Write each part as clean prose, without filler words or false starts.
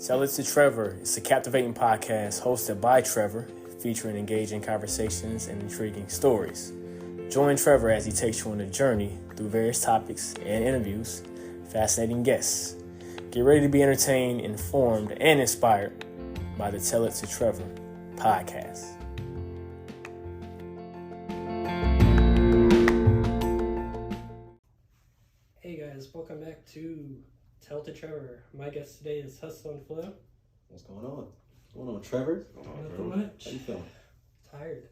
Tell It to Trevor. It's a captivating podcast hosted by Trevor, featuring engaging conversations and intriguing stories. Join Trevor as he takes you on a journey through various topics and interviews, fascinating guests. Get ready to be entertained, informed, and inspired by the Tell It to Trevor podcast. Hey guys, welcome back to Tell It to Trevor. My guest today is Hustle and Flow. What's going on? What's going on, Trevor? Nothing much. How you feeling? Tired.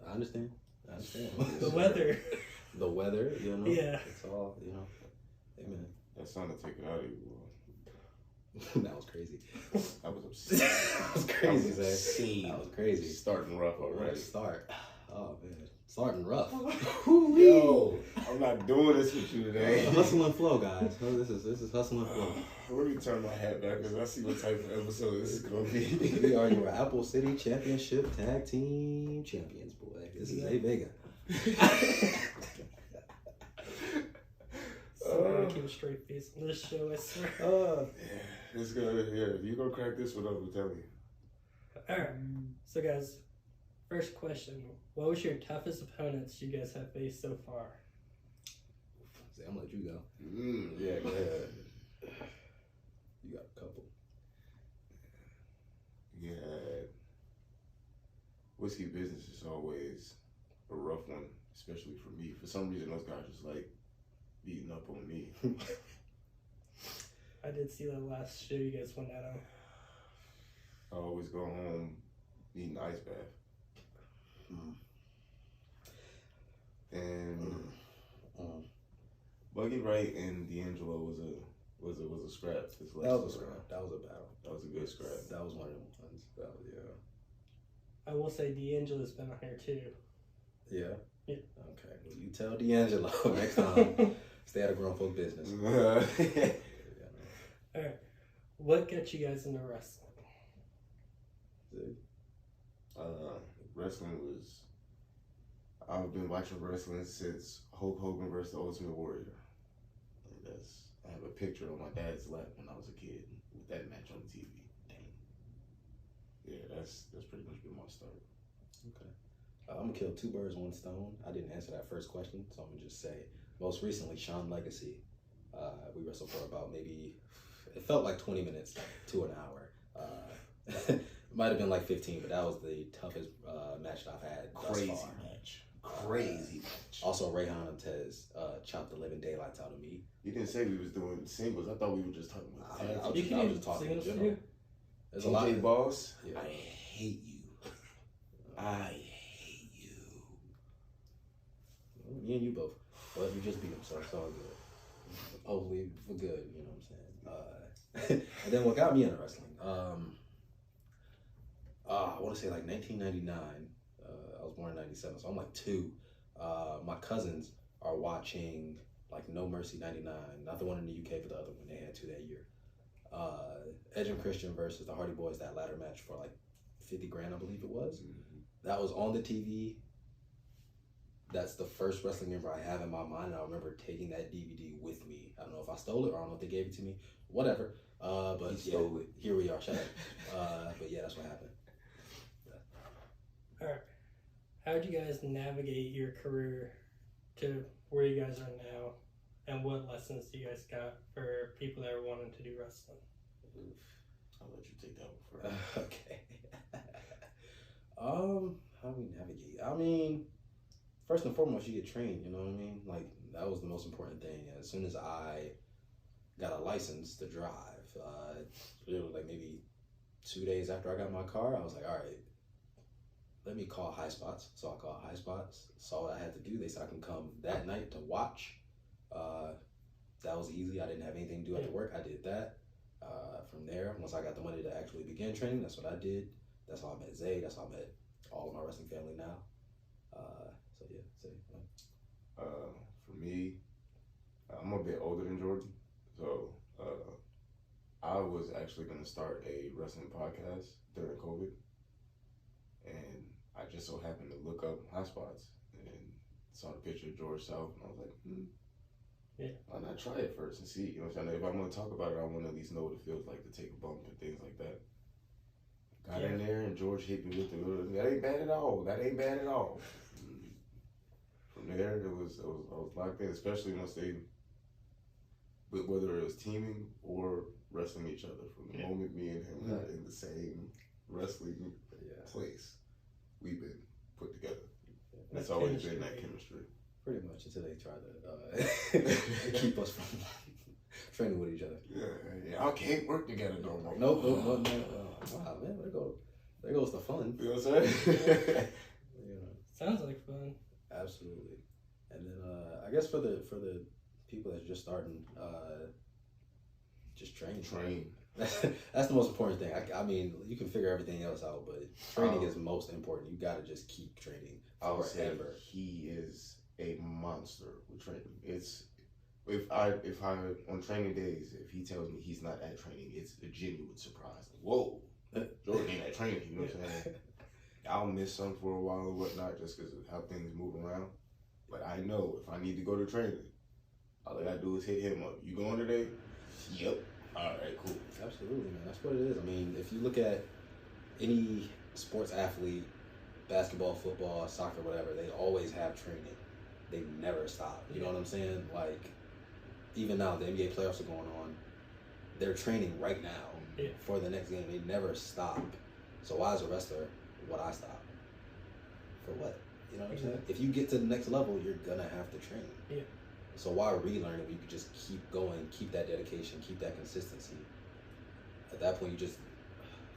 I understand. The weather. The weather, you know? Yeah. It's all, you know. Amen. That's something to take it out of you, bro. That was crazy. I was upset. That was crazy, Zay. Scene. That was crazy. Starting rough already. Start. Oh, man. Starting rough. Yo, I'm not doing this with you today. Hustle and Flow, guys. This is Hustle and Flow. Let me turn my hat back because I see what type of episode this is going to be. We are your Apple City Championship Tag Team Champions, boy. This is A Vega. Sorry, I keep a straight face on this show, I swear. Yeah, it's good. Yeah, you gonna crack this one up, I'm telling you. Alright, so guys, first question. What was your toughest opponents you guys have faced so far? Zay, I'm gonna let you go. Yeah, go ahead. You got a couple. Yeah, whiskey business is always a rough one, especially for me. For some reason, those guys just like beating up on me. I did see that last show you guys went out on. I always go home needing ice bath. And Buggy Wright and D'Angelo was a scrap. This last That was a scrap. That was a battle. That was a good scrap. That was one of them ones. That was, yeah. I will say D'Angelo's been on here too. Yeah? Yeah. Okay. Well, you tell D'Angelo next time. Stay out of grown folk business. Alright. What got you guys into wrestling? Wrestling was. I've been watching wrestling since Hulk Hogan versus the Ultimate Warrior. Like I have a picture on my dad's lap when I was a kid with that match on TV. Dang. Yeah, that's pretty much been my start. Okay. I'm gonna kill two birds, one stone. I didn't answer that first question, so I'm gonna just say most recently Sean Legacy. We wrestled for about maybe it felt like 20 minutes to an hour. Might have been like 15, but that was the toughest match that I've had. Crazy thus far. match. Crazy match. Also, Rayhan and Tez chopped the living daylights out of me. You didn't say we was doing singles. I thouwe were just talking about tag I was You can just do talking in singles general. too. There's a lot. TJ Boss. Yeah. I hate you. I hate you. Well, me and you both. But we just beat him, so it's all good. Hopefully for good, you know what I'm saying? And then what got me into wrestling? I want to say like 1999. I was born in 97, so I'm like 2. My cousins are watching like No Mercy 99, not the one in the UK, but the other one. They had 2 that year. Edge and Christian versus the Hardy Boys, that ladder match for like 50 grand, I believe it was. Mm-hmm. That was on the TV. That's the first wrestling member I have in my mind, and I remember taking that DVD with me. I don't know if I stole it or I don't know if they gave it to me. Whatever. But He stole it. Here we are. Shut up. But yeah, that's what happened. Alright. How did you guys navigate your career to where you guys are now? And what lessons do you guys got for people that are wanting to do wrestling? I'll let you take that one first. Okay. How do we navigate? I mean, first and foremost, you get trained, you know what I mean? Like, that was the most important thing. As soon as I got a license to drive, it was like maybe 2 days after I got my car, I was like, all right, let me call High Spots. So I called High Spots, saw what I had to do. They said I can come that night to watch. That was easy. I didn't have anything to do after work. I did that. From there, once I got the money to actually begin training, that's what I did. That's how I met Zay. That's how I met all of my wrestling family now. So yeah, Zay. For me, I'm a bit older than Jordan, so I was actually going to start a wrestling podcast during COVID, and I just so happened to look up High Spots and saw the picture of George South, and I was like, Yeah. Why not try it first and see? You know what I'm saying? If I'm going to talk about it, I want to at least know what it feels like to take a bump and things like that. Got in there and George hit me with that ain't bad at all. That ain't bad at all. From there, I was locked in, especially once they, whether it was teaming or wrestling each other. From the moment me and him got in the same wrestling place, we've been put together. That's always been that chemistry. Pretty much until they try to keep us from training with each other. Yeah, I can't work together no more. Nope. Wow, man, there goes the fun. You know what I'm saying? Sounds like fun. Absolutely. And then I guess for the people that's just starting, just train. That's the most important thing. I mean, you can figure everything else out, but training is most important. You got to just keep training. I would say he is a monster with training. It's if I on training days, if he tells me he's not at training, it's a genuine surprise. Like, whoa, Jordan ain't at training. You know what I'm saying? I'll miss some for a while or whatnot just because of how things move around. But I know if I need to go to training, all I gotta do is hit him up. You going today? Yep. All right, cool. Absolutely, man. That's what it is. I mean, if you look at any sports athlete, basketball, football, soccer, whatever, they always have training. They never stop. You know what I'm saying? Like, even now, the NBA playoffs are going on. They're training right now for the next game. They never stop. So why, as a wrestler, would I stop? For what? You know what I'm saying? If you get to the next level, you're going to have to train. Yeah. So why relearn if you could just keep going, keep that dedication, keep that consistency? At that point, you just,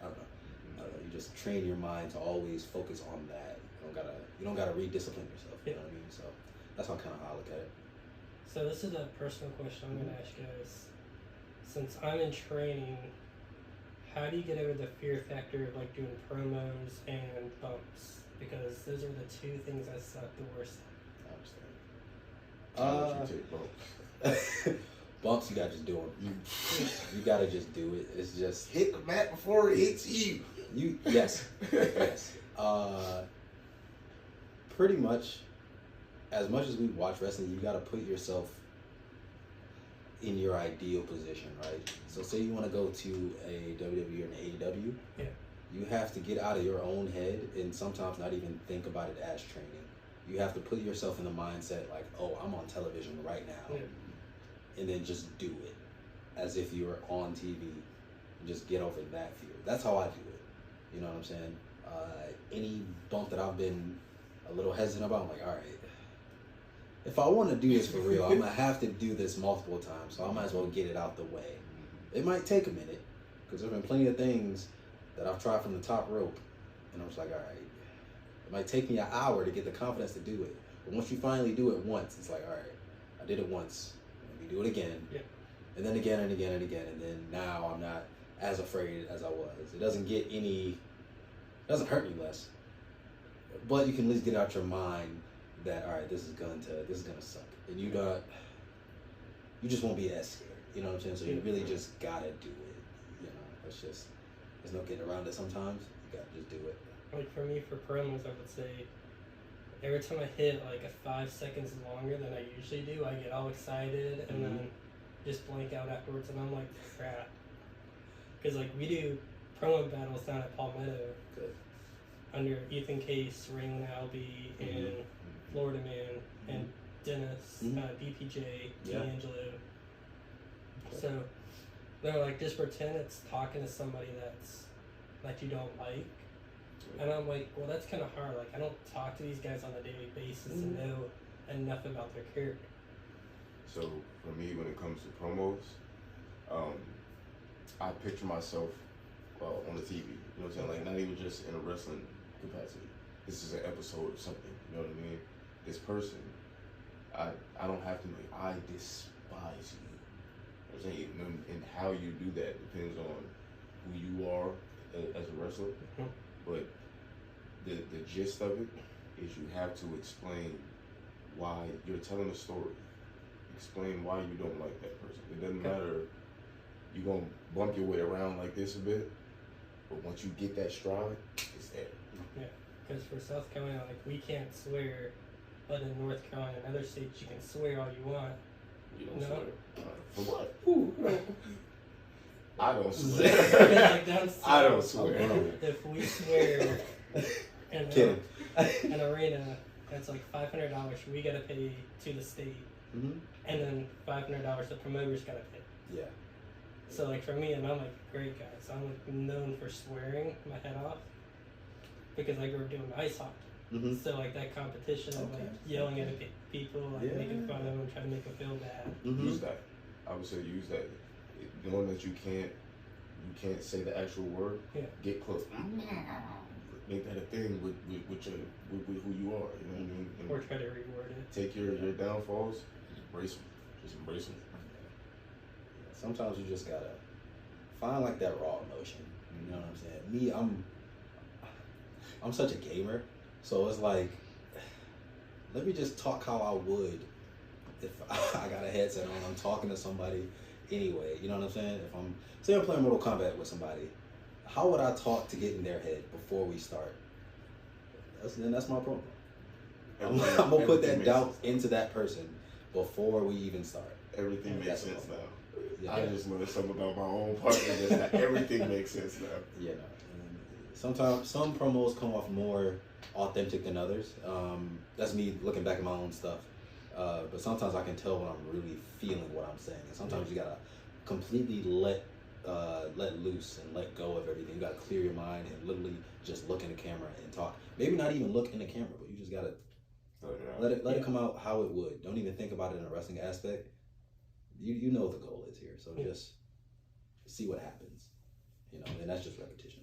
I don't know, you just train your mind to always focus on that. You don't gotta rediscipline yourself. You know what I mean? So that's how kind of how I look at it. So this is a personal question I'm gonna ask you guys. Since I'm in training, how do you get over the fear factor of like doing promos and bumps? Because those are the two things that suck the worst. I understand. Bumps, you gotta just do them. You gotta just do it. It's just hit the mat before it hits you. Yes. Pretty much, as much as we watch wrestling, you gotta put yourself in your ideal position, right? So say you want to go to a WWE or an AEW, you have to get out of your own head and sometimes not even think about it as training. You have to put yourself in the mindset like, oh, I'm on television right now. And then just do it as if you were on TV. And just get over that fear. That's how I do it. You know what I'm saying? Any bump that I've been a little hesitant about, I'm like, all right, if I want to do this for real, I'm going to have to do this multiple times. So I might as well get it out the way. It might take a minute because there's been plenty of things that I've tried from the top rope. And I was like, all right, it might take me an hour to get the confidence to do it. But once you finally do it once, it's like, all right, I did it once. Let me do it again. And then again and again and again. And then now I'm not as afraid as I was. It doesn't hurt me less. But you can at least get out your mind that, all right, this is gonna suck. And you just won't be as scared. You know what I'm saying? So you really just gotta do it. You know, there's no getting around it sometimes. You gotta just do it. Like for me, for promos, I would say every time I hit like a 5 seconds longer than I usually do, I get all excited and then just blank out afterwards, and I'm like, crap. Because like we do promo battles down at Palmetto under Ethan Case, Raylan Albee, and Florida Man, and Dennis, BPJ, D'Angelo. So they're like, just pretend it's talking to somebody that you don't like. And I'm like, well, that's kind of hard. Like, I don't talk to these guys on a daily basis and know enough about their character. So for me, when it comes to promos, I picture myself on the TV. You know what I'm saying? Like, not even just in a wrestling capacity. This is an episode of something. You know what I mean? This person, I don't have to. I despise you. You know what I'm saying? And how you do that depends on who you are as a wrestler. But the gist of it is you have to explain why you're telling a story. Explain why you don't like that person. It doesn't matter. You're going to bump your way around like this a bit, but once you get that stride, it's there. Yeah, because for South Carolina, like, we can't swear, but in North Carolina and other states, you can swear all you want. You don't No. swear. For what? Ooh. I don't Because, swear. like, down I don't south, swear. if we swear in Kidding. an arena, that's like $500 we gotta pay to the state, Mm-hmm. and then $500 the promoters gotta pay. Yeah. So like for me, and I'm like great guys, I'm like known for swearing my head off because I grew up doing ice hockey. Mm-hmm. So like that competition of like Okay. yelling at people, like Yeah. making fun of them, trying to make them feel bad. Mm-hmm. Use that. I would say use that. Knowing that you can't say the actual word. Yeah. Get close. Make that a thing with who you are. You know what I mean? And Or try to reword it. take your downfalls. Just embrace them. Just embrace them. Sometimes you just gotta find like that raw emotion. You know what I'm saying? Me, I'm such a gamer, so it's like, let me just talk how I would if I got a headset on. I'm talking to somebody anyway. You know what I'm saying? If I'm playing Mortal Kombat with somebody, how would I talk to get in their head before we start? That's my problem. I'm gonna put that Everything doubt makes sense. into that person before we even start. Everything makes That's sense what now. Yeah. I just learned something about my own partner. That everything makes sense now. Yeah, no. And sometimes some promos come off more authentic than others. That's me looking back at my own stuff. But sometimes I can tell when I'm really feeling what I'm saying. And sometimes you gotta completely let loose and let go of everything. You gotta clear your mind and literally just look in the camera and talk. Maybe not even look in the camera, but you just gotta let it come out how it would. Don't even think about it in a wrestling aspect. You know what the goal is here, so just see what happens. You know, and that's just repetition.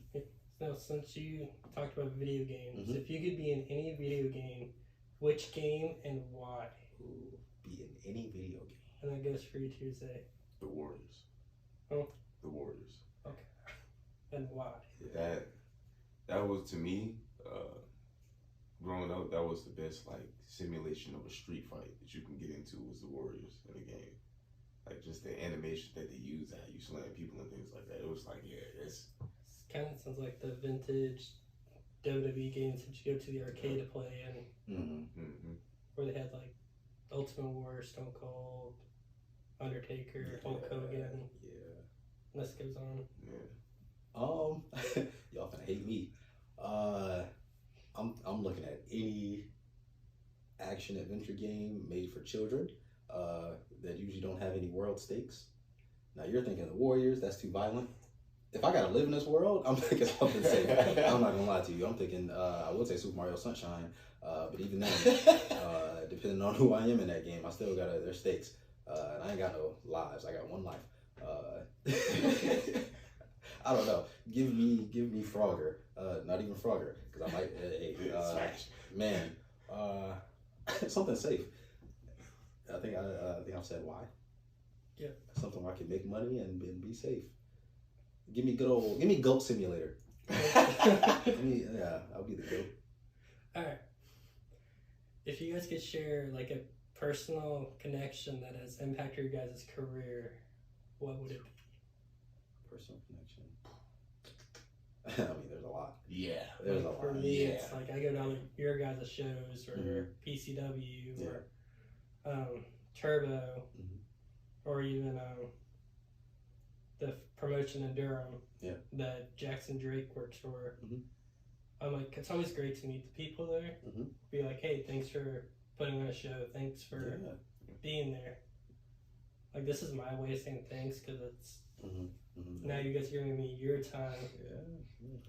Now, since you talked about video games, Mhm. if you could be in any video game, which game and why? Ooh, be in any video game. And that goes for you Tuesday. The Warriors. Oh. The Warriors. And why? That was, to me, growing up, that was the best like simulation of a street fight that you can get into was the Warriors in the game. Like just the animation that they use, how you slam people and things like that. It was like, yeah, it's Kind of sounds like the vintage WWE games that you go to the arcade to play and Mm-hmm. where they had like Ultimate Warrior, Stone Cold, Undertaker, Hulk Hogan. Yeah. List goes on. yeah. Y'all finna hate me. I'm looking at any action adventure game made for children that usually don't have any world stakes. Now you're thinking the Warriors, that's too violent. If I gotta live in this world, I'm thinking something safe. I'm not gonna lie to you. I'm thinking I would say Super Mario Sunshine, but even then, depending on who I am in that game, I still gotta there's stakes. And I ain't got no lives. I got one life. I don't know. Give me Frogger. Not even Frogger, because I might. Smash. Man, something safe. I think I've said why. Yeah. Something where I can make money and be safe. Give me Goat Simulator. I'll be the goat. Alright. If you guys could share like a personal connection that has impacted your guys' career, what would it be? Personal connection. I mean, there's a lot. Yeah. There's a Like, for lot. me, Yeah. it's like I go down to your guys' shows or Mhm. PCW Yeah. or Turbo Mhm. or even the promotion in Durham Yeah. that Jackson Drake works for. Mhm. I'm like, it's always great to meet the people there. Mhm. Be like, hey, thanks for putting on a show. Thanks for Yeah. being there. Like, this is my way of saying thanks because it's Mhm. Mhm. now you guys are giving me your time. Yeah.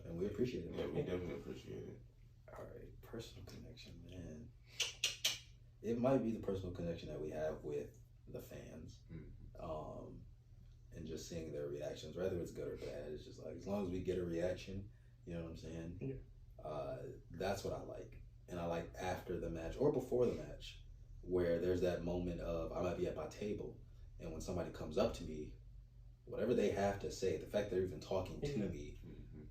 And we appreciate it. Yeah, we definitely appreciate it. All right, personal connection, man. It might be the personal connection that we have with the fans, and just seeing their reactions, whether it's good or bad. It's just like as long as we get a reaction, you know what I'm saying? Yeah. That's what I like, and I like after the match or before the match, where there's that moment of I might be at my table, and when somebody comes up to me, whatever they have to say, the fact they're even talking to me.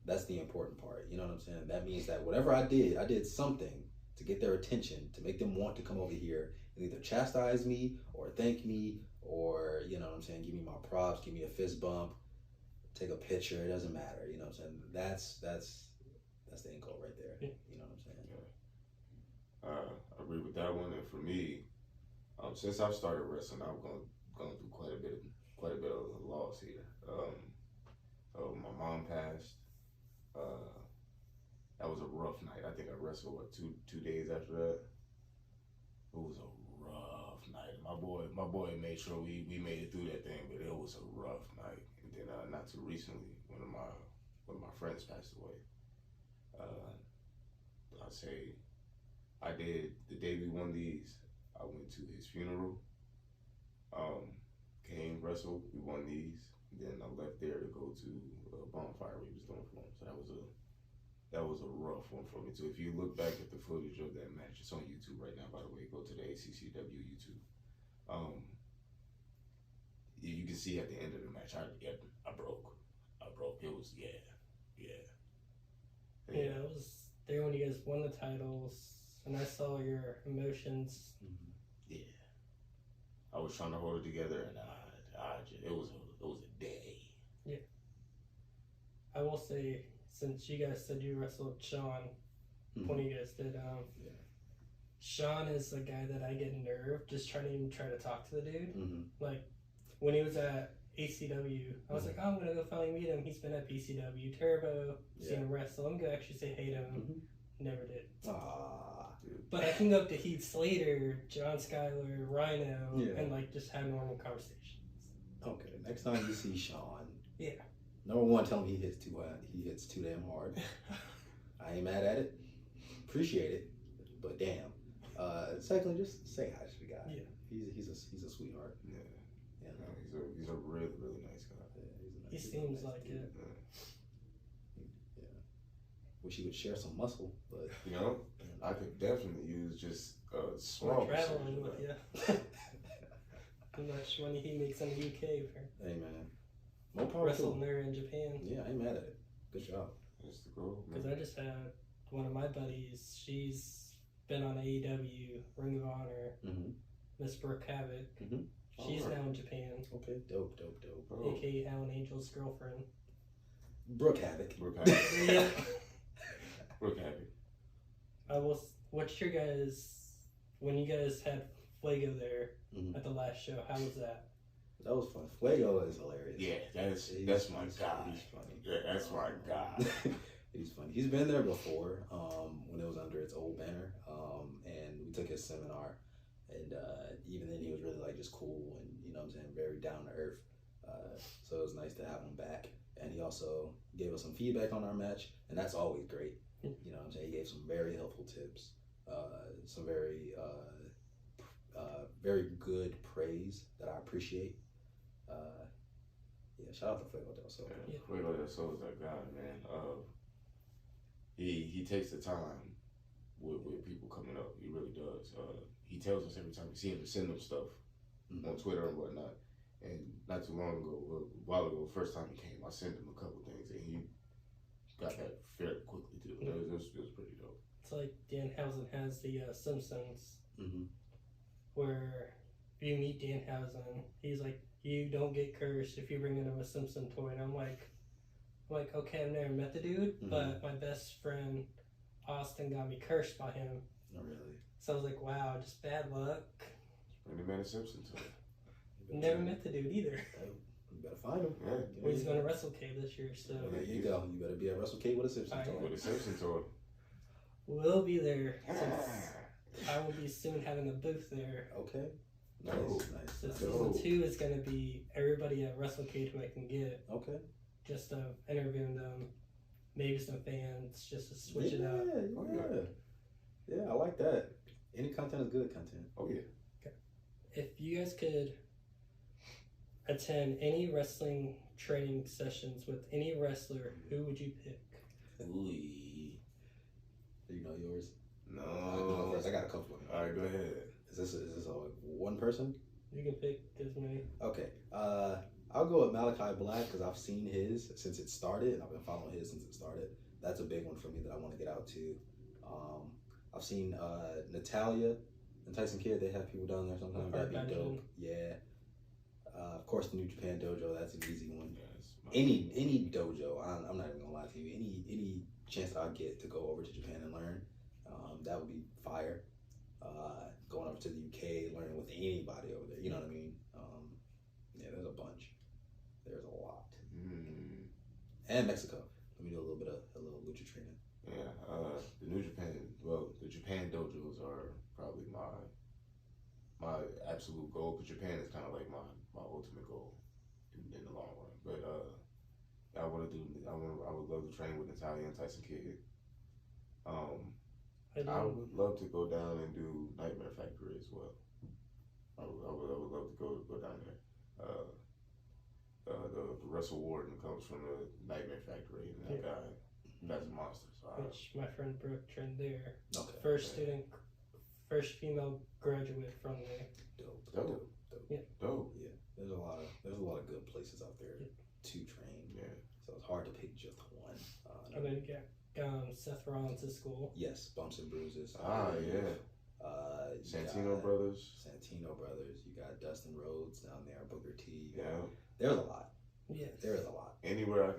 That's the important part. You know what I'm saying? That means that whatever I did something to get their attention, to make them want to come over here and either chastise me or thank me or, you know what I'm saying, give me my props, give me a fist bump, take a picture, it doesn't matter. You know what I'm saying? That's the end goal right there. Yeah. You know what I'm saying? I agree with that one. And for me, Since I've started wrestling, I've gone through quite a bit of loss here. My mom passed. That was a rough night. I think I wrestled two days after that. It was a rough night. My boy made sure we made it through that thing, but it was a rough night. And then not too recently, one of my friends passed away. I'd say I did the day we won these. I went to his funeral. Came wrestled. We won these. Then I left there to go to a bonfire he was doing for him. So that was a rough one for me too. If you look back at the footage of that match, it's on YouTube right now. By the way, go to the ACCW YouTube. You can see at the end of the match, I broke. It was yeah. Yeah, it was there when you guys won the titles, and I saw your emotions. Mm-hmm. Yeah, I was trying to hold it together, and it was a day. Yeah, I will say, since you guys said you wrestled Sean, when you guys did, Sean is the guy that I get nerve just trying to talk to the dude. Like when he was at ACW, I was like, oh, I'm gonna go finally meet him. He's been at PCW, Turbo, seen him wrestle. I'm gonna actually say hey to him. Never did. But I can go up to Heath Slater, John Schuyler, Rhino, and like just have normal conversations. Okay, next time you see Sean, yeah. Number one, tell him he hits too damn hard. I ain't mad at it. Appreciate it, but damn. Secondly, just say hi to the guy. Yeah, he's a sweetheart. Yeah. He's a really, really nice guy. Yeah, he seems like it. Yeah. Wish he would share some muscle, but I could definitely use just small traveling with you. How much money he makes in the UK for hey man, more power wrestling there in Japan. Yeah, I ain't mad at it. Good job. That's the goal. Because I just had one of my buddies. She's been on AEW, Ring of Honor, Miss Brooke Havoc. She's now in Japan. Okay, dope. AKA Alan Angel's girlfriend. Brooke Havoc. Yeah. Brooke Havoc. What's your guys, when you guys had Fuego there at the last show, how was that? That was fun. Fuego is hilarious. Yeah, that's my guy. He's funny. Yeah, that's my guy. He's funny. He's been there before when it was under its old banner, and we took his seminar, and even then he was really like just cool and very down to earth. So it was nice to have him back, and he also gave us some feedback on our match, and that's always great. He gave some very helpful tips, some very very good praise that I appreciate. Shout out to Fuego del Sol. Yeah, Fuego del Sol is that guy, man. He takes the time with people coming up. He really does. He tells us every time we see him to send them stuff on Twitter and whatnot. And not too long ago, a while ago, first time he came, I sent him a couple things, and he got that fairly quickly too. It was pretty dope. It's like Danhausen has the Simpsons, where if you meet Danhausen, he's like, you don't get cursed if you bring in a Simpson toy. And I'm like, okay, I've never met the dude, but my best friend Austin got me cursed by him. Oh, really? So I was like, wow, just bad luck. Bring the man a Simpson toy. Never met the dude either. You better find him. Yeah. Well, he's going to Wrestle K this year, so. There you go. You better be at Wrestle K with a Simpson toy. With a Simpson toy. We'll be there. Since I will be soon having a booth there. Okay. Nice. So season 2 is going to be everybody at Wrestle K who I can get. Okay. Just interviewing them, maybe some fans, just to switch it up. Yeah, I like that. Any content is good content. Oh yeah. Okay. If you guys could attend any wrestling training sessions with any wrestler, who would you pick? Ooh. Do you know yours? No. I got a couple of them. All right, go ahead. Is this a one person? You can pick as many. Okay. I'll go with Malachi Black because I've seen his since it started, and I've been following his since it started. That's a big one for me that I want to get out to. I've seen Natalia and Tyson Kidd. They have people down there sometimes. That'd be dope. Yeah. Of course, the New Japan Dojo. That's an easy one. Any dojo. I'm not even gonna lie to you. Any chance that I get to go over to Japan and learn, that would be fire. going over to the UK, learning with anybody over there. You know what I mean? Yeah, there's a bunch. There's a lot. And Mexico. Let me do a little lucha training. Yeah, the New Japan. Well, the Japan dojos are probably my absolute goal. Because Japan is kind of like my ultimate goal in the long run. But I would love to train with Natalia and Tyson Kidd. I would love to go down and do Nightmare Factory as well. I would love to go down there. The Russell Warden comes from the Nightmare Factory, and that guy, that's a monster. So which my friend Brooke trained there. Okay. First female graduate from there. Dope. Yeah. Dope. Yeah. There's a lot of good places out there to train. Yeah. So it's hard to pick just one. And then you got Seth Rollins' school. Yes, Bumps and Bruises. Yeah. Santino Brothers. You got Dustin Rhodes down there, Booker T. Yeah. There's a lot. Yeah. There is a lot. Anywhere if I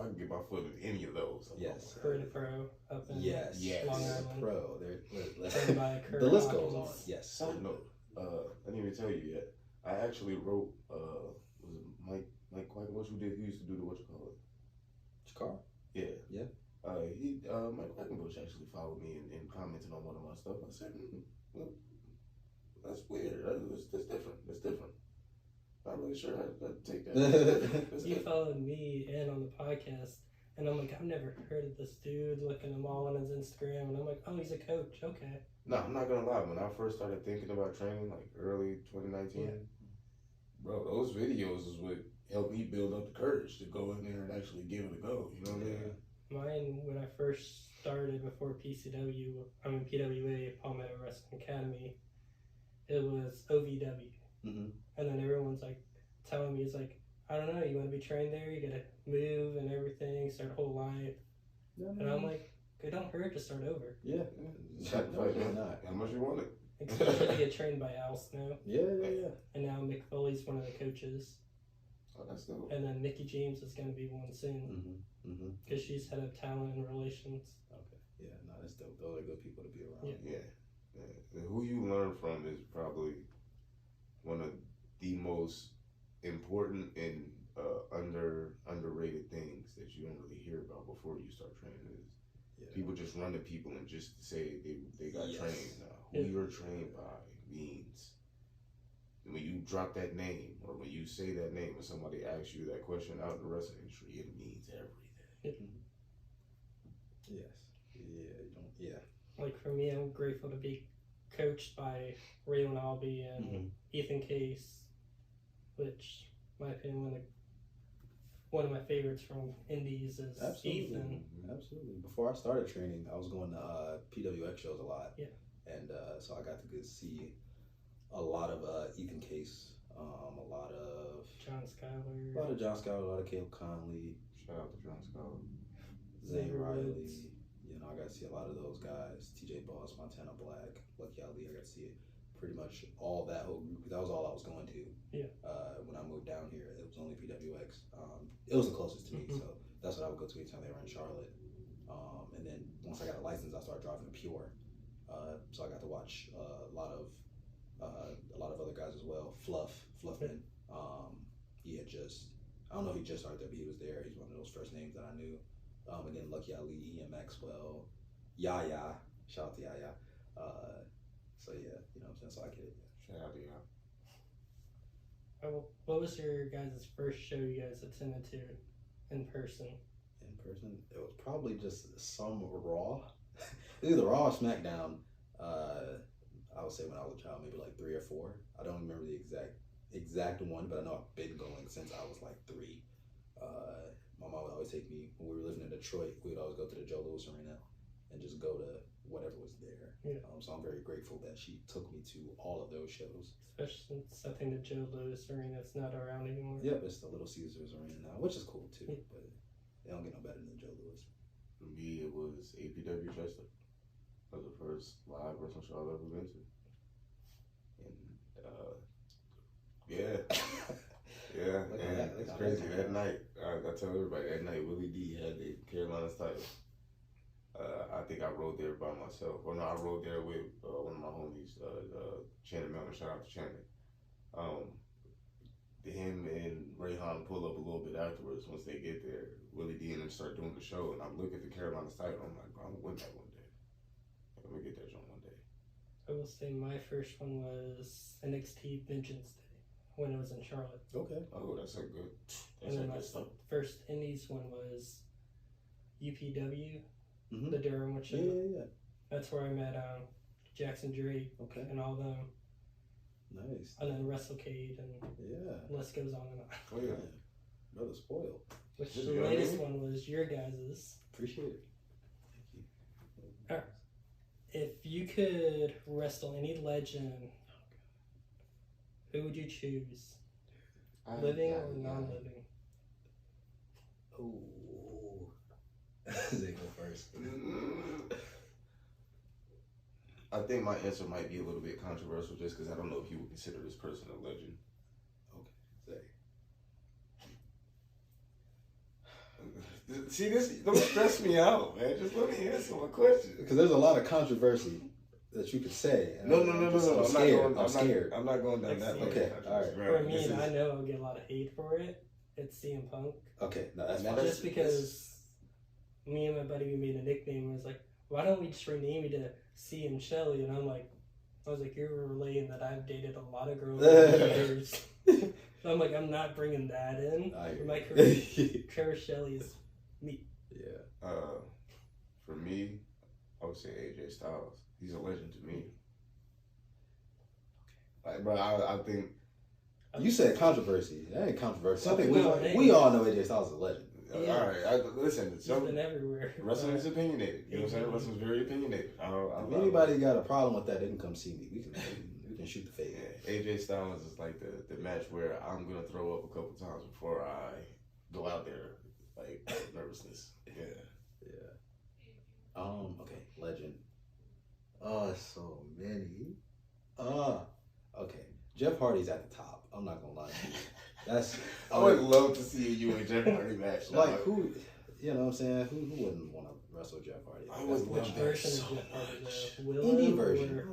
could get my foot in any of those. Yes. Career to Pro up in Yes. Long Island. Pro. The list goes on. Yes. Side note, I didn't even tell you yet. I actually wrote, was it Mike Quackenbush who used to do the Chikara? Yeah. Yeah. Mike Quackenbush actually followed me and commented on one of my stuff. I said, well, that's weird. That's different. That's different. Not really sure I'd take that. You followed me in on the podcast, and I'm like, I've never heard of this dude. Looking him all on his Instagram, and I'm like, oh, he's a coach. Okay. No, I'm not gonna lie. When I first started thinking about training, like early 2019, bro, those videos is what helped me build up the courage to go in there and actually give it a go. You know what I mean? Mine, when I first started before PWA, Palmetto Wrestling Academy, it was OVW. Mm-hmm. And then everyone's like telling me, it's like, I don't know, you want to be trained there, you gotta move and everything, start a whole life. And I'm like, it don't hurt to start over. Yeah. Not. How much you want it? Especially to get trained by Al Snow. Yeah. And now Mick Foley's one of the coaches. Oh, that's dope. And then Nikki James is going to be one soon. Because she's head of talent and relations. Okay. Yeah, no, that's dope. Those are good people to be around. Yeah. Who you learn from is probably one of the most important and underrated things that you don't really hear about before you start training is people just run to people and just say they got trained. Who you're trained by means, when you drop that name or when you say that name and somebody asks you that question out in the wrestling industry, it means everything. Yes. Like for me, I'm grateful to be coached by Raylan Albee and Ethan Case, which, in my opinion, one of my favorites from Indies is Ethan. Absolutely. Before I started training, I was going to PWX shows a lot. Yeah. And so I got to see a lot of Ethan Case, a lot of John Schuyler, a lot of Caleb Conley. Shout out to John Schuyler. Zane Riley. You know, I got to see a lot of those guys. TJ Boss, Montana Black, Lucky Ali. I got to see pretty much all that whole group. That was all I was going to. Yeah. When I moved down here, it was only PWX. It was the closest to me, so that's what I would go to anytime they were in Charlotte. And then once I got a license, I started driving to Pure. So I got to watch a lot of other guys as well. Fluffman. He had I don't know if he just started there, but he was there. He's one of those first names that I knew. And then Lucky Ali, Ian Maxwell, Yaya. Shout out to Yaya. So yeah, you know what I'm saying? So I get it. Shout out to Yaya. What was your guys' first show you guys attended to in person? In person? It was probably just some Raw. Either Raw or SmackDown. I would say when I was a child, maybe like 3 or 4. I don't remember the exact one, but I know I've been going since I was like 3. My mom would always take me, when we were living in Detroit, we would always go to the Joe Louis Arena and just go to whatever was there. Yeah. So I'm very grateful that she took me to all of those shows. Especially since I think the Joe Louis Arena is not around anymore. Yep, it's the Little Caesars Arena now, which is cool too, but they don't get no better than Joe Louis. For me, it was APW Chester. That was the first live wrestling show I've ever been to. And, and it's crazy. That night, I tell everybody, that night Willie D had the Carolinas title. I think I rode there by myself. Or no, I rode there with one of my homies, Shannon Melvin. Shout out to Shannon. Him and Rayhan pull up a little bit afterwards. Once they get there, Willie D and them start doing the show, and I'm looking at the Carolina site. I'm like, bro, I'm gonna win that one day. I'm gonna get that joint one day. I will say my first one was NXT Vengeance Day when it was in Charlotte. Okay. Oh, that's a good. And then my first Indies one was UPW, Mm-hmm. the Durham, which Yeah. that's where I met Jackson Drake Okay. and all them. Nice. And then WrestleCade and Yeah. the list goes on and on. Oh yeah. Brother spoiled. Which Just the go latest ahead. one was your guys's. Appreciate it. Thank you. If you could wrestle any legend, who would you choose? Living or non-living? Oh. They go first. I think my answer might be a little bit controversial just because I don't know if you would consider this person a legend. Okay. Say. See, this don't stress me out, man. Just let me answer my question. Because there's a lot of controversy that you could say. And No. I'm scared. I'm not going down that. Okay, all right. For me, and I know I'll get a lot of hate for it. It's CM Punk. Okay, no, that's Man, fine. Just because me and my buddy, we made a nickname. And it was like, why don't we just rename you to CM Shelly? And I was like, you're relaying that I've dated a lot of girls over the years. So I'm like, I'm not bringing that in. My career Shelly is me. Yeah. For me, I would say AJ Styles. He's a legend to me. Like, bro, I think. You said controversy. That ain't controversy. I think No, we all know AJ Styles is a legend. Yeah. All right, listen. He's been everywhere. Wrestling is opinionated. You know what I'm saying? Wrestling's very opinionated. If anybody got a problem with that, they can come see me. We can shoot the fade. Yeah, AJ Styles is like the match where I'm gonna throw up a couple times before I go out there, like out of nervousness. Yeah. Okay, legend. So many. Okay. Jeff Hardy's at the top. I'm not gonna lie to you. That's. I would love to see you and Jeff Hardy match. Like who? You know what I'm saying? Who wouldn't want to wrestle Jeff Hardy? I would love Which that version so of Jeff Hardy? much. The Willow Any version. or-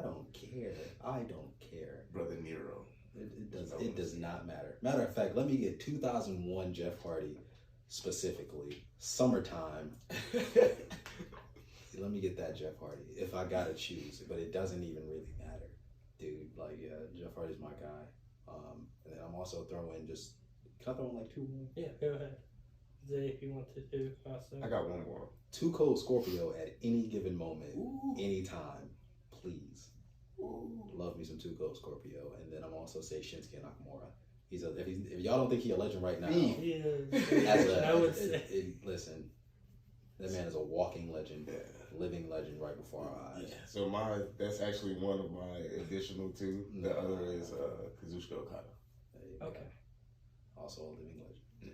I don't care. Brother Nero. It does not matter. Matter of fact, let me get 2001 Jeff Hardy specifically. Summertime. Let me get that Jeff Hardy if I gotta choose, but it doesn't even really matter, dude. Like, yeah, Jeff Hardy's my guy. And then I'm also throwing just. Can I throw in like two more? Yeah, go ahead. Zay, if you want to do also. I got one more. Too Cold Scorpio at any given moment, Ooh. anytime, please. Ooh. Love me some Too Cold Scorpio, and then I'm also say Shinsuke Nakamura. If y'all don't think he's a legend right now, He is. I would say. Listen, that man is a walking legend, Yeah. living legend right before our eyes. Yeah. So that's actually one of my additional two. The other is Kazuchika Okada. There you go. Okay. Also a living legend. Yeah.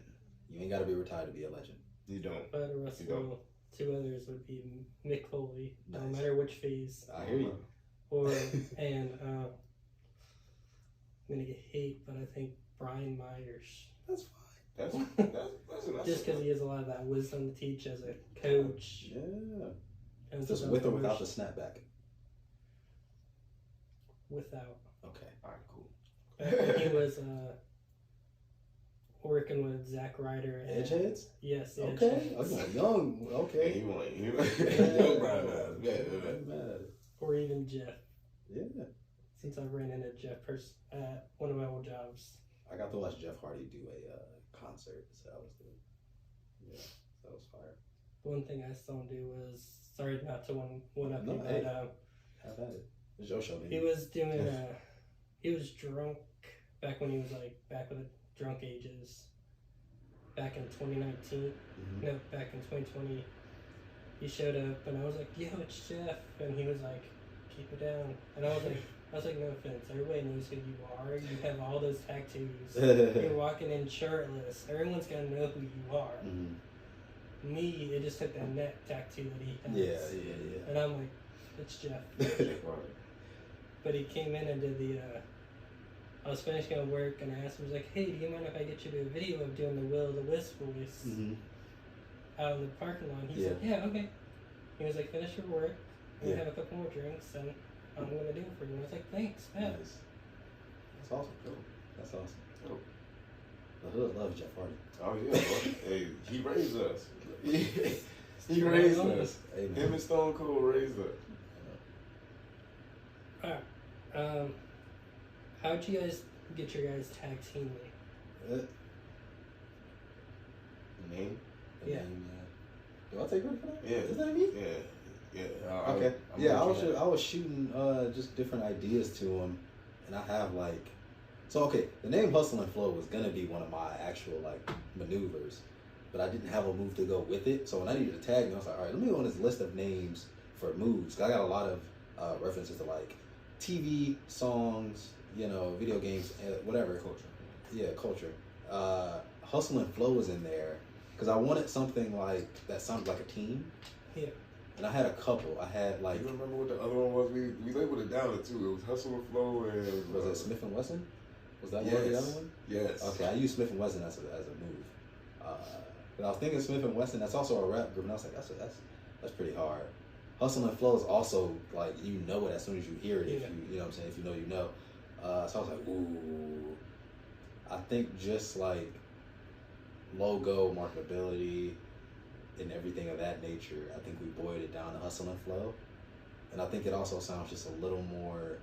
You ain't got to be retired to be a legend. You don't. If I had to wrestle, two others would be Mick Foley, no Nice. matter which phase. I hear you. And I'm gonna get hate, but I think Brian Myers. That's fine. That's Just because he has a lot of that wisdom to teach as a coach. Yeah. And Just with or without the snapback. Without. Okay. All right, cool. Back when he was working with Zack Ryder. And, Edgeheads? Yes. the Okay. Edgeheads. Young. Okay. He won. Yeah. Young Brian Myers. Yeah. Doesn't matter. Or even Jeff. Yeah. Since I ran into Jeff at one of my old jobs. I got to watch Jeff Hardy do a concert, so that was good. Yeah, that was fire. The one thing I saw him do was, sorry not to one up No, you, hey. but Have at it. It's your show, man. he was doing he was drunk back when he was like back with the drunk ages. Back in 2019, Mhm. no, back in 2020, he showed up and I was like, "Yo, it's Jeff," and he was like, "Keep it down," and I was like, "No offense, everybody knows who you are. You have all those tattoos. You're walking in shirtless. Everyone's gonna know who you are." Mhm. Me, it just took that neck tattoo that he has. Yeah. And I'm like, "It's Jeff." But he came in and did the. I was finishing up work and I asked him, I was like, "Hey, do you mind if I get you to do a video of doing the Will o' the Wisp voice Mhm. out in the parking lot?" He Yeah. said, "Yeah, okay." He was like, finish your work, and Yeah. have a couple more drinks, and I'm gonna do it for you. And I was like, thanks, man. Nice. That's awesome. Dope. That's awesome. Dope. The hood loves Jeff Hardy. Oh yeah, bro. Hey, he raised us. He raised us. Hey, man. Him and Stone Cold raised us. Alright. How'd you guys get your guys' tag team name? Name? The Yeah. name, do I take credit for that? Yeah. Is that me? Yeah. Okay. I'm I looking at- was shooting just different ideas to him, and I have like, so okay, the name Hustle and Flow was gonna be one of my actual like maneuvers, but I didn't have a move to go with it. So when I needed a tag name, I was like, all right, let me go on this list of names for moves. 'Cause I got a lot of references to like TV, songs, video games, whatever. Culture. Yeah, culture. Hustle and Flow was in there because I wanted something like that sounded like a team. Yeah. And I had a couple. I had like, You remember what the other one was? We labeled it down too. It was Hustle and Flow and was it Smith and Wesson? Was that Yes. one of the other one? Yes. Okay, I used Smith and Wesson as a move. But I was thinking Smith and Wesson. That's also a rap group, and I was like, that's pretty hard. Hustle and Flow is also like it as soon as you hear it. If Yeah. you know what I'm saying. If you know, you know. So I was like, ooh. I think just like logo, marketability, and everything of that nature. I think we boiled it down to Hustle and Flow, and I think it also sounds just a little more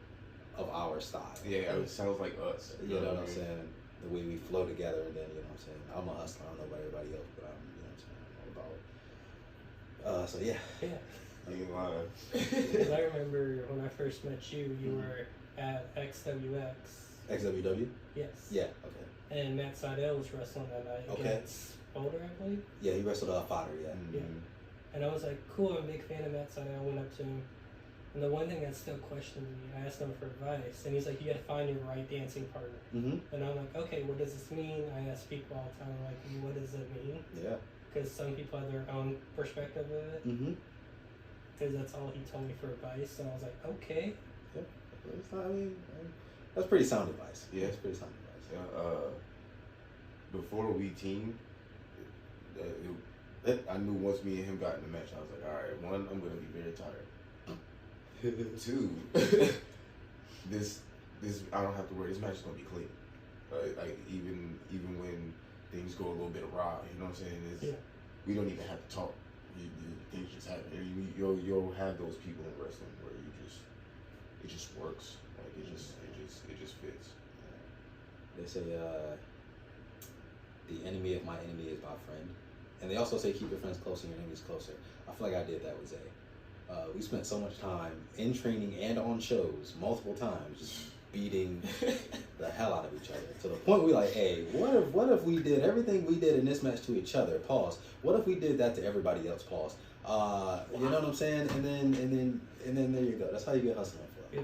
of our style. Yeah, it sounds like us. You know what I'm saying? The way we flow together, and then what I'm saying. I'm a hustler. I don't know about everybody else, but I'm what I'm saying. I'm all about it. So yeah. Yeah. You ain't lying. Because I remember when I first met you, you were at XWX. XWW. Yes. Yeah. Okay. And Matt Seidel was wrestling that night Okay. against Boulder, I believe. Yeah, he wrestled Fodder. Yeah. Mhm. And I was like, cool, I'm a big fan of Matt Seidel. I went up to him. And the one thing that still questioned me, I asked him for advice. And he's like, you got to find your right dancing partner. Mhm. And I'm like, okay, what does this mean? I ask people all the time, like, what does it mean? Yeah. Because some people have their own perspective of it. Mhm. Because that's all he told me for advice. And I was like, okay. It's not, that's pretty sound advice. Yeah. It's pretty sound advice. Before we teamed, I knew once me and him got in the match, I was like, all right, one, I'm gonna be very tired. Two, this I don't have to worry. This match is gonna be clean. Like even when things go a little bit awry, you know what I'm saying? We don't even have to talk. Things just happen. You'll have those people in wrestling where it just works. Like it just fits. They say the enemy of my enemy is my friend, and they also say keep your friends closer, your enemies closer. I feel like I did that with Zay. We spent so much time in training and on shows multiple times just beating the hell out of each other to the point we like, hey, what if we did everything we did in this match to each other? Pause. What if we did that to everybody else? Pause. You know what I'm saying? And then there you go. That's how you get hustling for. Yeah.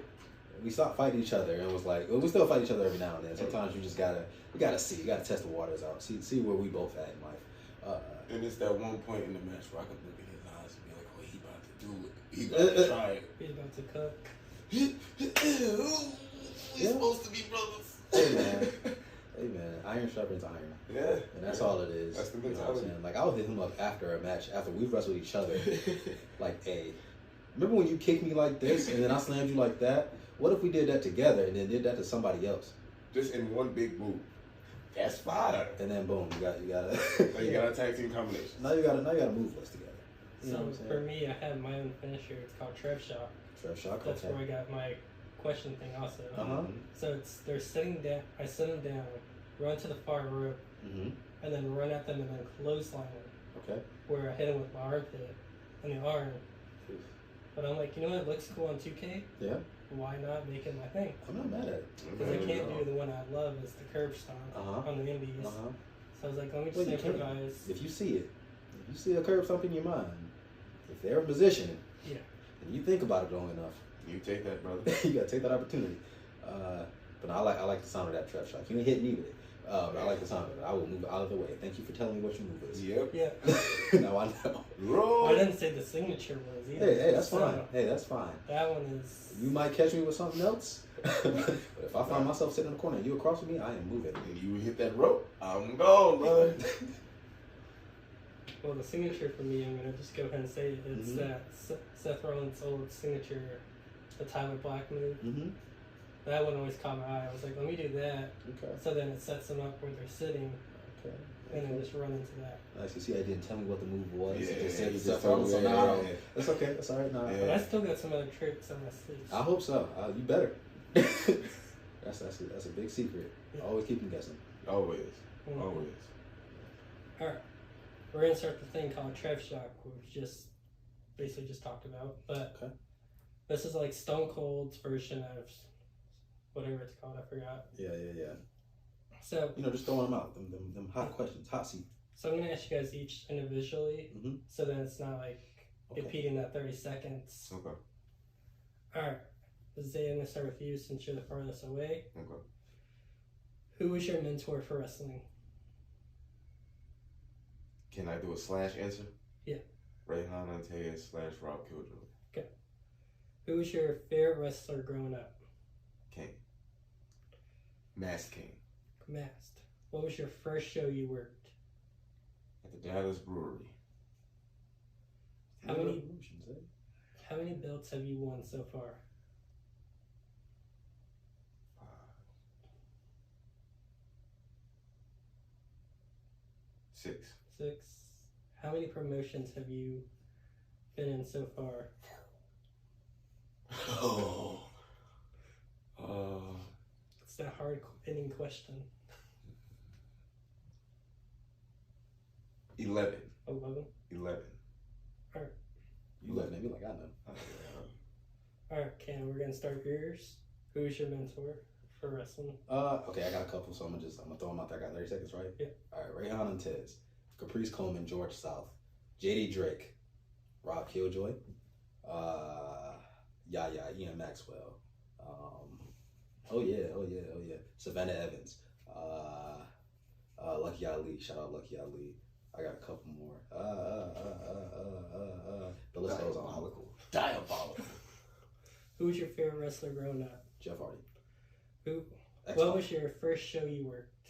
We stopped fighting each other and was like, well, we still fight each other every now and then. Sometimes you just gotta see, you gotta test the waters out, see where we both at in life. And it's that one point in the match where I could look at his eyes and be like, oh, he about to do it. He about to try it. He's about to cook. We supposed to be brothers. Hey man, iron sharpens iron. Yeah. And that's all it is. That's the You know what I'm mentality. saying? Like I'll hit him up after a match, after we've wrestled each other. Like, hey, remember when you kicked me like this and then I slammed you like that? What if we did that together and then did that to somebody else? Just in one big move. That's fire. And then boom, you got Now you got a tag team combination. now you got a move list together. You know So what I'm saying? for me, I have my own finisher. It's called Trev Shock. Trev Shock, That's okay. where I got my question thing also. Uh-huh. So they're sitting down. I sit them down, run to the far rope, Mm-hmm. and then run at them and then clothesline them. Okay. Where I hit them with my armpit and the arm. But I'm like, you know what? It looks cool on 2K. Yeah. Why not make it my thing? I'm not mad at it. Because I can't do the one I love is the curb stomp Uh-huh. on the indies. Uh-huh. So I was like, let me Well, just you can. improvise. If you see it, if you see a curve stomp in your mind, if they're in position, Yeah. and you think about it long enough, You take that, brother. you gotta take that opportunity. But I like the sound of that Trev Shock. You ain't hit me with it. But I like the sound of it. I will move it out of the way. Thank you for telling me what your move is. Yep. Yeah. Now I know. Roll. I didn't say the signature was either. Hey, that's So, fine. Hey, that's fine. That one is. You might catch me with something else, but if I find myself sitting in the corner and you across from me, I am moving. And you hit that rope. I'm gone, brother. Well, the signature for me, I'm gonna just go ahead and say it. It's Mhm. that Seth Rollins' old signature, the Tyler Black move. Mm-hmm. That one always caught my eye. I was like, let me do that. Okay. So then it sets them up where they're sitting, Okay. and then just run into that. Nice. You see, I didn't tell me what the move was. Yeah, You just said you just just told told me. me, So yeah, now yeah. that's okay. That's all right. Nah, Yeah. But I still got some other tricks on my sleeve. I hope so. You better. that's a big secret. Yeah. Always keep them guessing. Always. Mhm. Always. All right, we're gonna start the thing called Trev Shock, which we just basically just talked about. But Okay. this is like Stone Cold's version of whatever it's called. I forgot. Yeah. So, Just throwing them out. Them hot questions, hot seat. so I'm gonna ask you guys each individually, Mhm. so then it's not like Okay. repeating that 30 seconds. Okay. All right, Zay, I'm gonna start with you since you're the farthest away. Okay. Who was your mentor for wrestling? Can I do a slash answer? Yeah. Rayhan Antaeus / Rob Killjoy. Who was your favorite wrestler growing up? King. Masked King. Masked. What was your first show you worked? At the Dallas Brewery. How many- Revolutions, eh? How many belts have you won so far? 6. 6. How many promotions have you been in so far? Oh. It's that hard hitting question. 11. 11. 11. You looking at me like I know. Alright, Cam, we're gonna start yours. Who is your mentor for wrestling? Okay, I got a couple, so I'm gonna throw them out there. I got 30 seconds, right? Yeah. All right, Rayhan and Tez, Caprice Coleman, George South, JD Drake, Rob Killjoy, Ian Maxwell, oh yeah, Savannah Evans, Lucky Ali, shout out Lucky Ali. I got a couple more. The list goes on. Diabolical. Who was your favorite wrestler growing up? Jeff Hardy. What Excellent. was your first show you worked?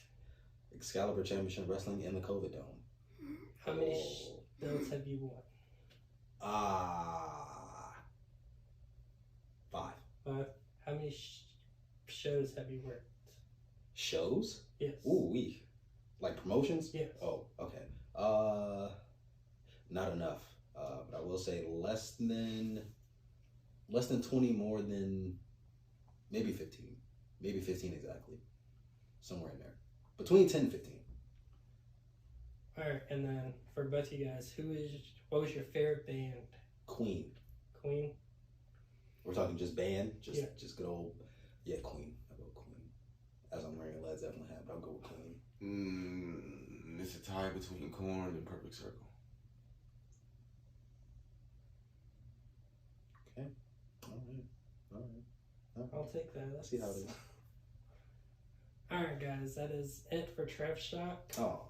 Excalibur Championship Wrestling in the COVID Dome. How many belts have you won? 5. 5. How many shows have you worked? Shows? Yes. Ooh, like promotions? Yes. Oh, okay. Not enough. But I will say less than 20, more than maybe 15. Maybe 15 exactly. Somewhere in there. Between 10 and 15. Alright, and then for both of you guys, what was your favorite band? Queen. Queen? We're talking just band? Yeah. Just good old, Queen. I'll go with Queen. As I'm wearing a Led Zeppelin hat, but I'll go with Queen. It's a tie between Korn and Perfect Circle. Okay. All right. I'll take that. Let's see how it is. Alright, guys, that is it for Trev Shock. Oh,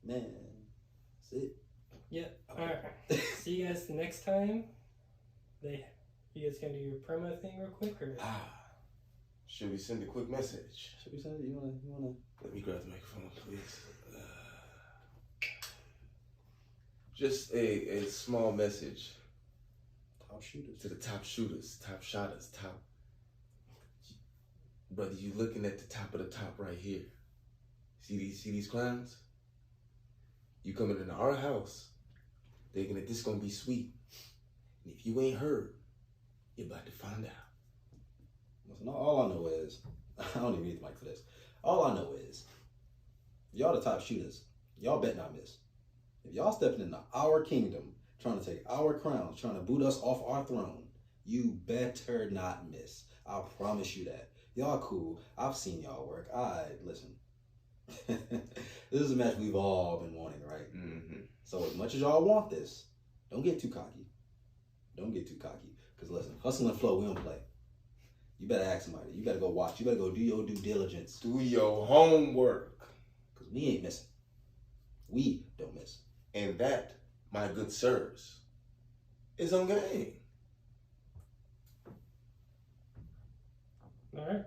man. That's it. Yep. Okay. Alright. See you guys next time. You guys gonna do your promo thing real quick, or? Should we send a quick message? Should we send it? You wanna? Let me grab the microphone, please. Just a small message Top shooters. to the top shooters, top shotters, top. Brother, you looking at the top of the top right here. See these clowns? You coming into our house, thinking that this gonna be sweet. And if you ain't heard, you're about to find out. Listen, all I know is, I don't even need the mic for this. All I know is, y'all the top shooters. Y'all bet not miss. If y'all stepping into our kingdom, trying to take our crowns, trying to boot us off our throne, you better not miss. I promise you that. Y'all cool. I've seen y'all work. Listen. This is a match we've all been wanting, right? Mm-hmm. So as much as y'all want this, don't get too cocky. Don't get too cocky. Because listen, hustle and flow, we don't play. You better ask somebody. You better go watch. You better go do your due diligence. Do your homework. Because we ain't missing. We don't miss. And that, my good sirs, is on game. Alright.